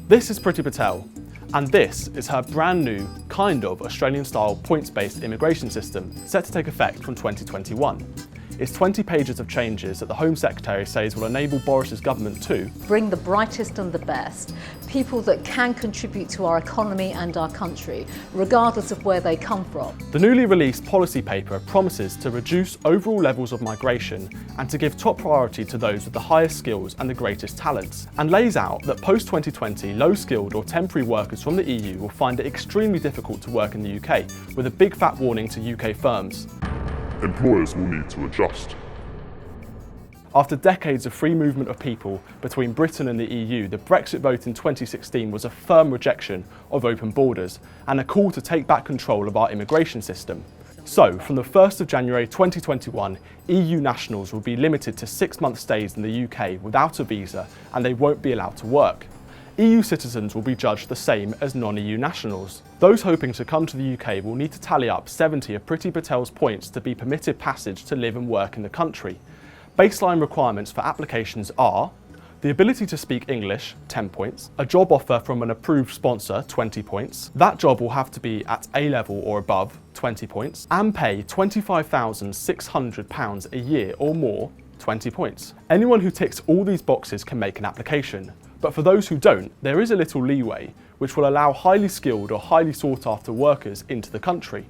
This is Priti Patel, and this is her brand new, kind of Australian-style points-based immigration system set to take effect from 2021. It's 20 pages of changes that the Home Secretary says will enable Boris's government to bring the brightest and the best, people that can contribute to our economy and our country, regardless of where they come from. The newly released policy paper promises to reduce overall levels of migration and to give top priority to those with the highest skills and the greatest talents, and lays out that post-2020 low-skilled or temporary workers from the EU will find it extremely difficult to work in the UK, with a big fat warning to UK firms. Employers will need to adjust. After decades of free movement of people between Britain and the EU, the Brexit vote in 2016 was a firm rejection of open borders and a call to take back control of our immigration system. So, from the 1st of January 2021, EU nationals will be limited to 6-month stays in the UK without a visa, and they won't be allowed to work. EU citizens will be judged the same as non-EU nationals. Those hoping to come to the UK will need to tally up 70 of Priti Patel's points to be permitted passage to live and work in the country. Baseline requirements for applications are the ability to speak English, 10 points, a job offer from an approved sponsor, 20 points, that job will have to be at A-level or above, 20 points, and pay £25,600 a year or more, 20 points. Anyone who ticks all these boxes can make an application. But for those who don't, there is a little leeway, which will allow highly skilled or highly sought after workers into the country.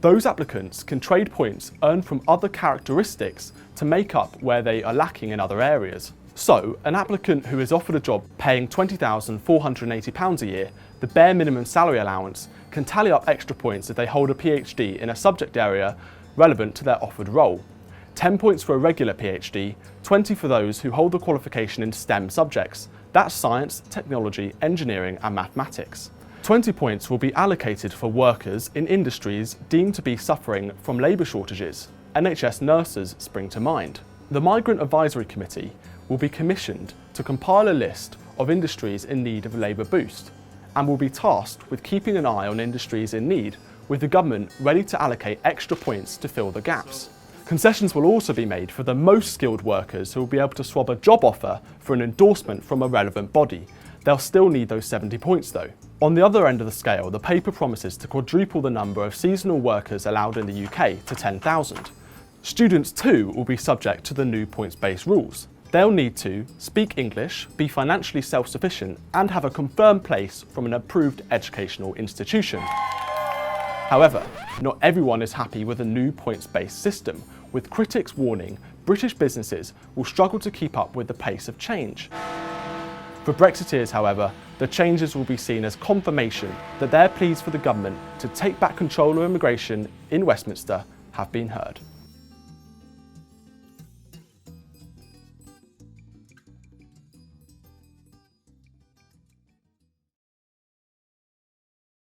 Those applicants can trade points earned from other characteristics to make up where they are lacking in other areas. So, an applicant who is offered a job paying £20,480 a year, the bare minimum salary allowance, can tally up extra points if they hold a PhD in a subject area relevant to their offered role. 10 points for a regular PhD, 20 for those who hold the qualification in STEM subjects. That's science, technology, engineering and mathematics. 20 points will be allocated for workers in industries deemed to be suffering from labour shortages. NHS nurses spring to mind. The Migrant Advisory Committee will be commissioned to compile a list of industries in need of a labour boost and will be tasked with keeping an eye on industries in need, with the government ready to allocate extra points to fill the gaps. Concessions will also be made for the most skilled workers who will be able to swap a job offer for an endorsement from a relevant body. They'll still need those 70 points though. On the other end of the scale, the paper promises to quadruple the number of seasonal workers allowed in the UK to 10,000. Students too will be subject to the new points-based rules. They'll need to speak English, be financially self-sufficient and have a confirmed place from an approved educational institution. However, not everyone is happy with a new points-based system, with critics warning British businesses will struggle to keep up with the pace of change. For Brexiteers, however, the changes will be seen as confirmation that their pleas for the government to take back control of immigration in Westminster have been heard.